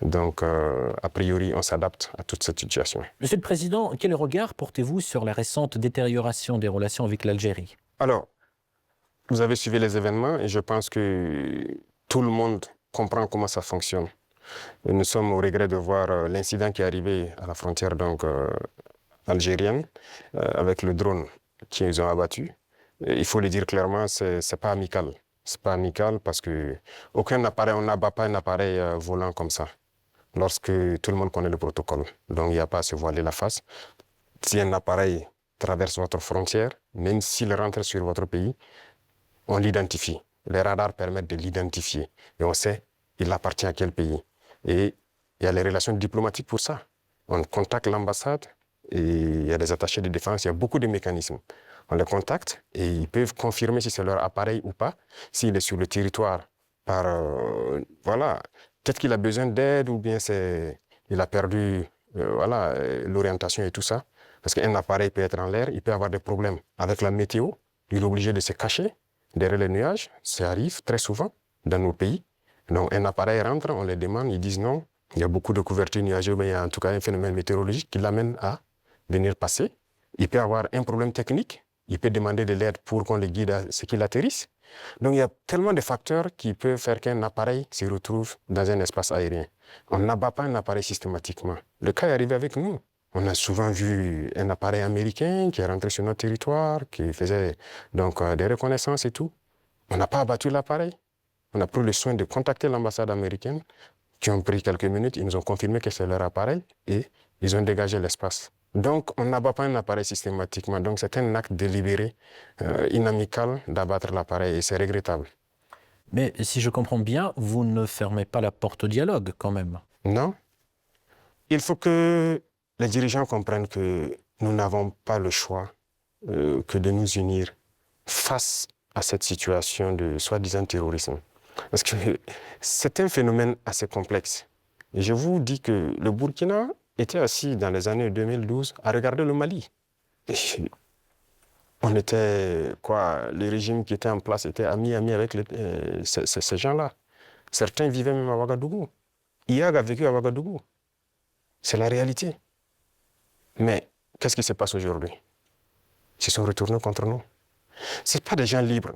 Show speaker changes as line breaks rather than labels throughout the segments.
Donc, a priori, on s'adapte à toute cette situation.
Monsieur le Président, quel regard portez-vous sur la récente détérioration des relations avec l'Algérie?
Alors, vous avez suivi les événements et je pense que tout le monde comprend comment ça fonctionne. Et nous sommes au regret de voir l'incident qui est arrivé à la frontière donc, algérienne avec le drone qu'ils ont abattu. Et il faut le dire clairement, c'est pas amical. C'est pas amical parce que aucun appareil, on n'abat pas un appareil volant comme ça lorsque tout le monde connaît le protocole. Donc il n'y a pas à se voiler la face. Si un appareil traverse votre frontière, même s'il rentre sur votre pays, on l'identifie. Les radars permettent de l'identifier. Et on sait il appartient à quel pays. Et il y a les relations diplomatiques pour ça. On contacte l'ambassade et il y a des attachés de défense, il y a beaucoup de mécanismes. On les contacte et ils peuvent confirmer si c'est leur appareil ou pas, s'il est sur le territoire par, voilà, peut-être qu'il a besoin d'aide ou bien il a perdu voilà, l'orientation et tout ça. Parce qu'un appareil peut être en l'air, il peut avoir des problèmes avec la météo, il est obligé de se cacher derrière les nuages, ça arrive très souvent dans nos pays. Donc un appareil rentre, on les demande, ils disent non. Il y a beaucoup de couverture nuageuse, mais il y a en tout cas un phénomène météorologique qui l'amène à venir passer. Il peut avoir un problème technique, il peut demander de l'aide pour qu'on le guide à ce qu'il atterrisse. Donc il y a tellement de facteurs qui peuvent faire qu'un appareil se retrouve dans un espace aérien. On n'abat pas un appareil systématiquement. Le cas est arrivé avec nous. On a souvent vu un appareil américain qui est rentré sur notre territoire, qui faisait donc des reconnaissances et tout. On n'a pas abattu l'appareil. On a pris le soin de contacter l'ambassade américaine, qui ont pris quelques minutes, ils nous ont confirmé que c'est leur appareil et ils ont dégagé l'espace. Donc, on n'abat pas un appareil systématiquement. Donc, c'est un acte délibéré, inamical d'abattre l'appareil et c'est regrettable.
Mais si je comprends bien, vous ne fermez pas la porte au dialogue quand même.
Non. Il faut que les dirigeants comprennent que nous n'avons pas le choix que de nous unir face à cette situation de soi-disant terrorisme. Parce que c'est un phénomène assez complexe. Et je vous dis que le Burkina était assis dans les années 2012 à regarder le Mali. Et on était, quoi, le régime qui était en place était ami avec ces gens-là. Certains vivaient même à Ouagadougou. IAG a vécu à Ouagadougou. C'est la réalité. Mais qu'est-ce qui se passe aujourd'hui? Ils se sont retournés contre nous. Ce pas des gens libres.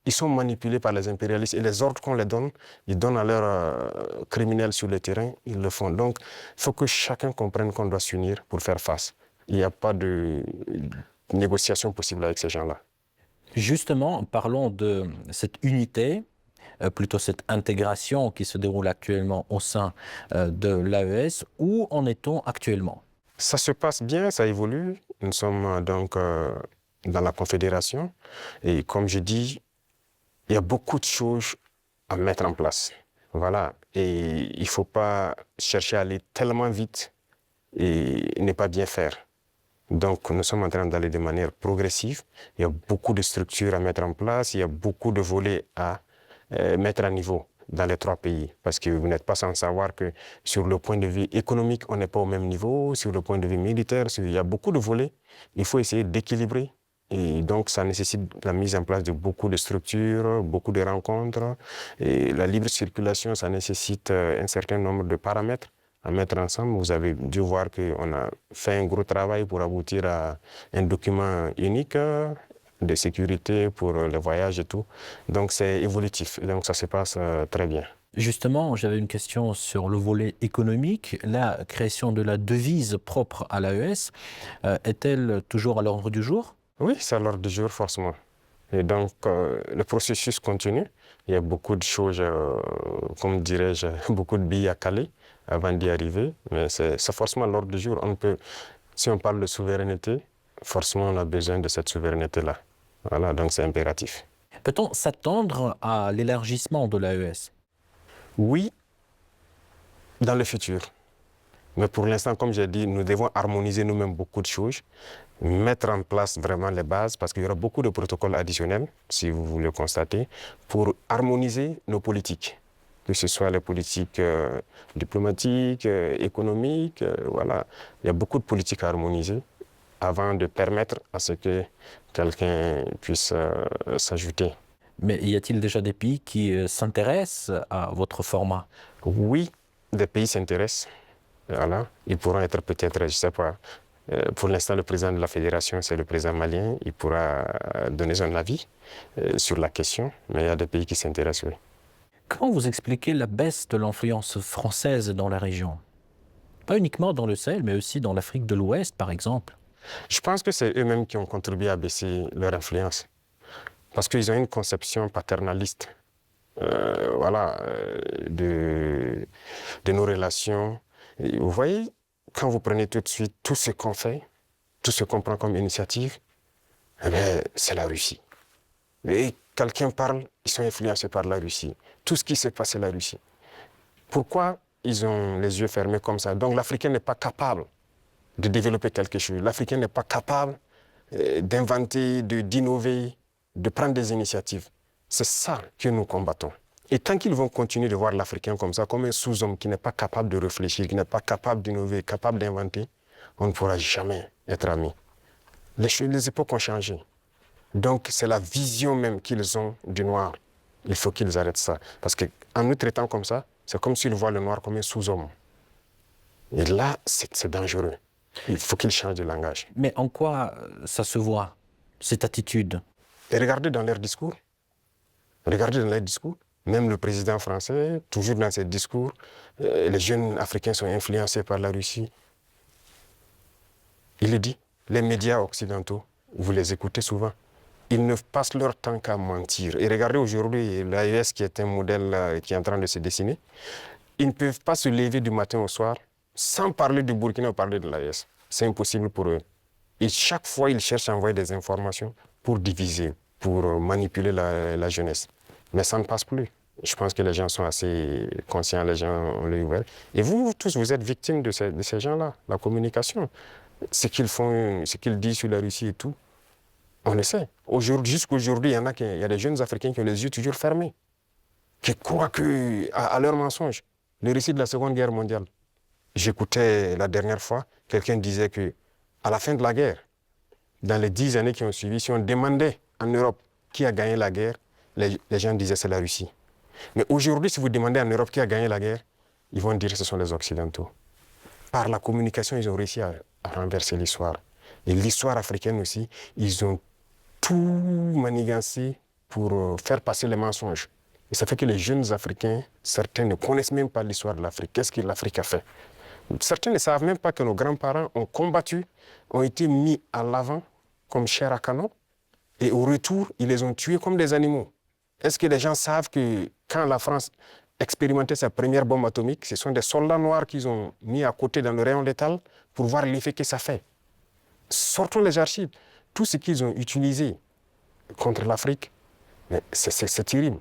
Ils sont manipulés par les impérialistes et les ordres qu'on les donne, ils donnent à leurs criminels sur le terrain, ils le font. Donc, il faut que chacun comprenne qu'on doit s'unir pour faire face. Il n'y a pas de négociation possible avec ces gens-là.
Justement, parlons de cette unité, plutôt cette intégration qui se déroule actuellement au sein de l'AES. Où en est-on actuellement?
Ça se passe bien, ça évolue. Nous sommes donc dans la Confédération. Et comme je dis, il y a beaucoup de choses à mettre en place. Voilà. Et il ne faut pas chercher à aller tellement vite et ne pas bien faire. Donc, nous sommes en train d'aller de manière progressive. Il y a beaucoup de structures à mettre en place. Il y a beaucoup de volets à mettre à niveau dans les trois pays. Parce que vous n'êtes pas sans savoir que sur le point de vue économique, on n'est pas au même niveau. Sur le point de vue militaire, il y a beaucoup de volets. Il faut essayer d'équilibrer. Et donc, ça nécessite la mise en place de beaucoup de structures, beaucoup de rencontres. Et la libre circulation, ça nécessite un certain nombre de paramètres à mettre ensemble. Vous avez dû voir qu'on a fait un gros travail pour aboutir à un document unique de sécurité pour les voyages et tout. Donc, c'est évolutif. Donc, ça se passe très bien.
Justement, j'avais une question sur le volet économique. La création de la devise propre à l'AES est-elle toujours à l'ordre du jour?
Oui, c'est à l'ordre du jour, forcément. Et donc, le processus continue. Il y a beaucoup de choses, comme dirais-je, beaucoup de billes à caler avant d'y arriver. Mais c'est forcément à l'ordre du jour. Si on parle de souveraineté, forcément, on a besoin de cette souveraineté-là. Voilà, donc c'est impératif.
Peut-on s'attendre à l'élargissement de l'AES?
Oui, dans le futur. Mais pour l'instant, comme j'ai dit, nous devons harmoniser nous-mêmes beaucoup de choses, mettre en place vraiment les bases, parce qu'il y aura beaucoup de protocoles additionnels, si vous voulez constater, pour harmoniser nos politiques, que ce soit les politiques diplomatiques, économiques, voilà. Il y a beaucoup de politiques à harmoniser avant de permettre à ce que quelqu'un puisse s'ajouter.
Mais y a-t-il déjà des pays qui s'intéressent à votre format?
Oui, des pays s'intéressent, voilà, ils pourront être peut-être, je ne sais pas, pour l'instant, le président de la fédération, c'est le président malien, il pourra donner son avis sur la question, mais il y a des pays qui s'intéressent, oui.
Comment vous expliquez la baisse de l'influence française dans la région? Pas uniquement dans le Sahel, mais aussi dans l'Afrique de l'Ouest, par exemple.
Je pense que c'est eux-mêmes qui ont contribué à baisser leur influence, parce qu'ils ont une conception paternaliste, voilà, de nos relations. Et vous voyez, quand vous prenez tout de suite tout ce qu'on fait, tout ce qu'on prend comme initiative, eh bien, c'est la Russie. Et quelqu'un parle, ils sont influencés par la Russie. Tout ce qui se passe, c'est la Russie. Pourquoi ils ont les yeux fermés comme ça? Donc l'Africain n'est pas capable de développer quelque chose. L'Africain n'est pas capable d'inventer, d'innover, de prendre des initiatives. C'est ça que nous combattons. Et tant qu'ils vont continuer de voir l'Africain comme ça, comme un sous-homme qui n'est pas capable de réfléchir, qui n'est pas capable d'innover, capable d'inventer, on ne pourra jamais être amis. Les époques ont changé. Donc c'est la vision même qu'ils ont du noir. Il faut qu'ils arrêtent ça. Parce qu'en nous traitant comme ça, c'est comme s'ils voient le noir comme un sous-homme. Et là, c'est dangereux. Il faut qu'ils changent de langage.
Mais en quoi ça se voit, cette attitude?
Et regardez dans leurs discours. Regardez dans leurs discours. Même le président français, toujours dans ses discours, les jeunes Africains sont influencés par la Russie. Il le dit. Les médias occidentaux, vous les écoutez souvent. Ils ne passent leur temps qu'à mentir. Et regardez aujourd'hui l'AES qui est un modèle qui est en train de se dessiner. Ils ne peuvent pas se lever du matin au soir sans parler du Burkina ou parler de l'AES. C'est impossible pour eux. Et chaque fois, ils cherchent à envoyer des informations pour diviser, pour manipuler la jeunesse. Mais ça ne passe plus. Je pense que les gens sont assez conscients, les gens ont l'œil ouvert. Et vous tous, vous êtes victimes de ces gens-là, la communication. Ce qu'ils font, ce qu'ils disent sur la Russie et tout, on le sait. Jusqu'aujourd'hui, il y a des jeunes Africains qui ont les yeux toujours fermés, qui croient à leurs mensonges. Le récit de la Seconde Guerre mondiale. J'écoutais la dernière fois, quelqu'un disait qu'à la fin de la guerre, dans les 10 années qui ont suivi, si on demandait en Europe qui a gagné la guerre, les gens disaient c'est la Russie. Mais aujourd'hui, si vous demandez en Europe qui a gagné la guerre, ils vont dire que ce sont les Occidentaux. Par la communication, ils ont réussi à renverser l'histoire. Et l'histoire africaine aussi, ils ont tout manigancé pour faire passer les mensonges. Et ça fait que les jeunes Africains, certains ne connaissent même pas l'histoire de l'Afrique. Qu'est-ce que l'Afrique a fait? Certains ne savent même pas que nos grands-parents ont combattu, ont été mis à l'avant comme chair à canon. Et au retour, ils les ont tués comme des animaux. Est-ce que les gens savent que quand la France expérimentait sa première bombe atomique, ce sont des soldats noirs qu'ils ont mis à côté dans le rayon létal pour voir l'effet que ça fait? Sortons les archives. Tout ce qu'ils ont utilisé contre l'Afrique, c'est terrible.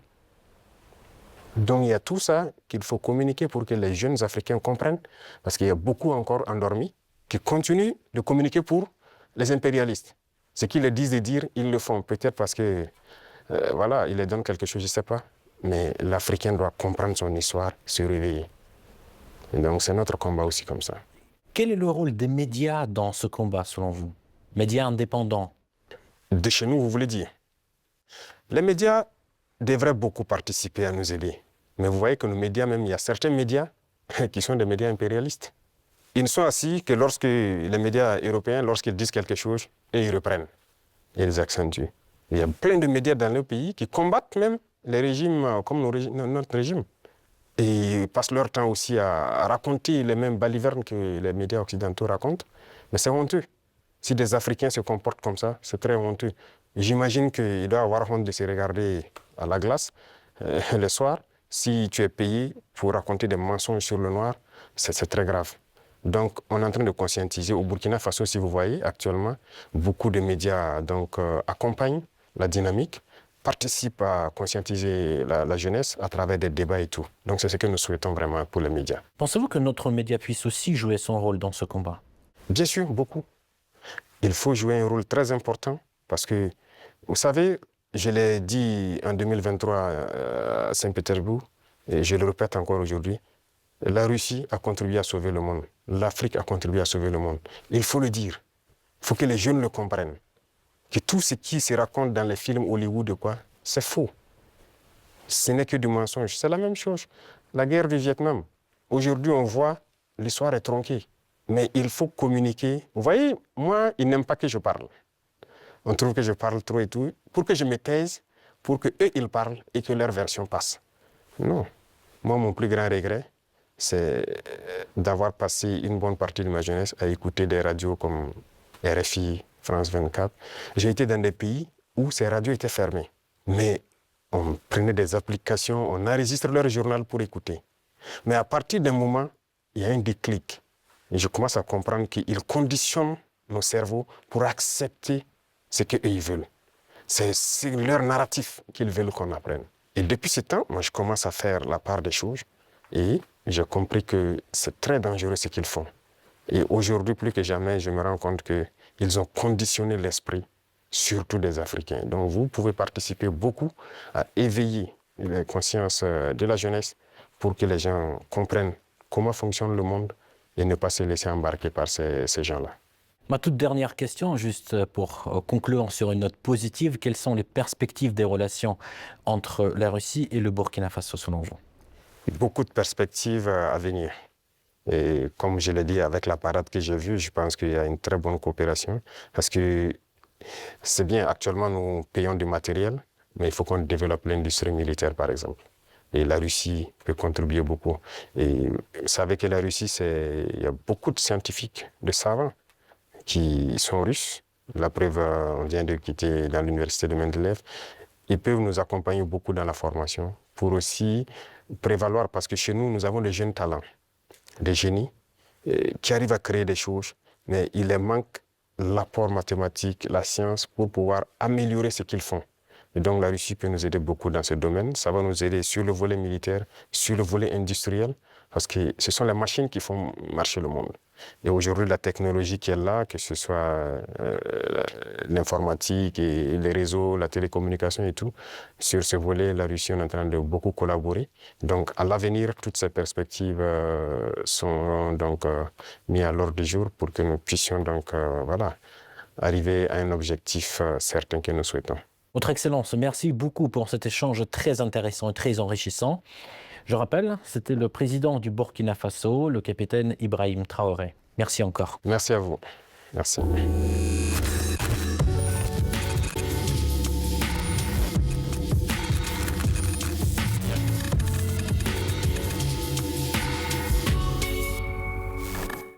Donc il y a tout ça qu'il faut communiquer pour que les jeunes Africains comprennent, parce qu'il y a beaucoup encore endormis qui continuent de communiquer pour les impérialistes. Ce qu'ils disent de dire, ils le font. Peut-être parce que, voilà, ils leur donnent quelque chose, je ne sais pas. Mais l'Africain doit comprendre son histoire, se réveiller. Et donc c'est notre combat aussi comme ça.
Quel est le rôle des médias dans ce combat, selon vous? Médias indépendants?
De chez nous, vous voulez dire? Les médias devraient beaucoup participer à nous aider. Mais vous voyez que nos médias, même, il y a certains médias qui sont des médias impérialistes. Ils ne sont assis que lorsque les médias européens, lorsqu'ils disent quelque chose, et ils reprennent. Et ils accentuent. Il y a plein de médias dans nos pays qui combattent même les régimes comme notre régime. Et ils passent leur temps aussi à raconter les mêmes balivernes que les médias occidentaux racontent. Mais c'est honteux. Si des Africains se comportent comme ça, c'est très honteux. J'imagine qu'il doit avoir honte de se regarder à la glace le soir. Si tu es payé pour raconter des mensonges sur le noir, c'est très grave. Donc, on est en train de conscientiser. Au Burkina Faso, si vous voyez, actuellement, beaucoup de médias accompagnent la dynamique, participent à conscientiser la jeunesse à travers des débats et tout. Donc, c'est ce que nous souhaitons vraiment pour les médias.
Pensez-vous que notre média puisse aussi jouer son rôle dans ce combat?
Bien sûr, beaucoup. Il faut jouer un rôle très important parce que, vous savez, je l'ai dit en 2023 à Saint-Pétersbourg, et je le répète encore aujourd'hui, la Russie a contribué à sauver le monde. L'Afrique a contribué à sauver le monde. Il faut le dire. Il faut que les jeunes le comprennent. Que tout ce qui se raconte dans les films Hollywood, c'est faux. Ce n'est que du mensonge. C'est la même chose. La guerre du Vietnam. Aujourd'hui, on voit, l'histoire est tronquée. Mais il faut communiquer. Vous voyez, moi, ils n'aiment pas que je parle. On trouve que je parle trop et tout, pour que je me taise, pour qu'eux, ils parlent et que leur version passe. Non. Moi, mon plus grand regret, c'est d'avoir passé une bonne partie de ma jeunesse à écouter des radios comme RFI, France 24. J'ai été dans des pays où ces radios étaient fermées. Mais on prenait des applications, on enregistre leur journal pour écouter. Mais à partir d'un moment, il y a un déclic. Et je commence à comprendre qu'ils conditionnent nos cerveaux pour accepter ce qu'eux, ils veulent. C'est leur narratif qu'ils veulent qu'on apprenne. Et depuis ce temps, moi, je commence à faire la part des choses et j'ai compris que c'est très dangereux ce qu'ils font. Et aujourd'hui, plus que jamais, je me rends compte qu'ils ont conditionné l'esprit, surtout des Africains. Donc, vous pouvez participer beaucoup à éveiller la conscience de la jeunesse pour que les gens comprennent comment fonctionne le monde et ne pas se laisser embarquer par ces gens-là.
Ma toute dernière question, juste pour conclure sur une note positive, quelles sont les perspectives des relations entre la Russie et le Burkina Faso selon vous?
Beaucoup de perspectives à venir. Et comme je l'ai dit, avec la parade que j'ai vue, je pense qu'il y a une très bonne coopération. Parce que c'est bien, actuellement, nous payons du matériel, mais il faut qu'on développe l'industrie militaire, par exemple. Et la Russie peut contribuer beaucoup. Et vous savez que la Russie, il y a beaucoup de scientifiques, de savants qui sont russes. La preuve, on vient de quitter dans l'université de Mendeleev. Ils peuvent nous accompagner beaucoup dans la formation pour aussi prévaloir, parce que chez nous, nous avons des jeunes talents, des génies qui arrivent à créer des choses, mais il leur manque l'apport mathématique, la science pour pouvoir améliorer ce qu'ils font. Et donc la Russie peut nous aider beaucoup dans ce domaine. Ça va nous aider sur le volet militaire, sur le volet industriel, parce que ce sont les machines qui font marcher le monde. Et aujourd'hui, la technologie qui est là, que ce soit l'informatique et les réseaux, la télécommunication et tout, sur ce volet, la Russie est en train de beaucoup collaborer. Donc, à l'avenir, toutes ces perspectives sont donc mises à l'ordre du jour pour que nous puissions donc voilà, arriver à un objectif certain que nous souhaitons.
Votre Excellence, merci beaucoup pour cet échange très intéressant et très enrichissant. Je rappelle, c'était le président du Burkina Faso, le capitaine Ibrahim Traoré. Merci encore.
Merci à vous. Merci.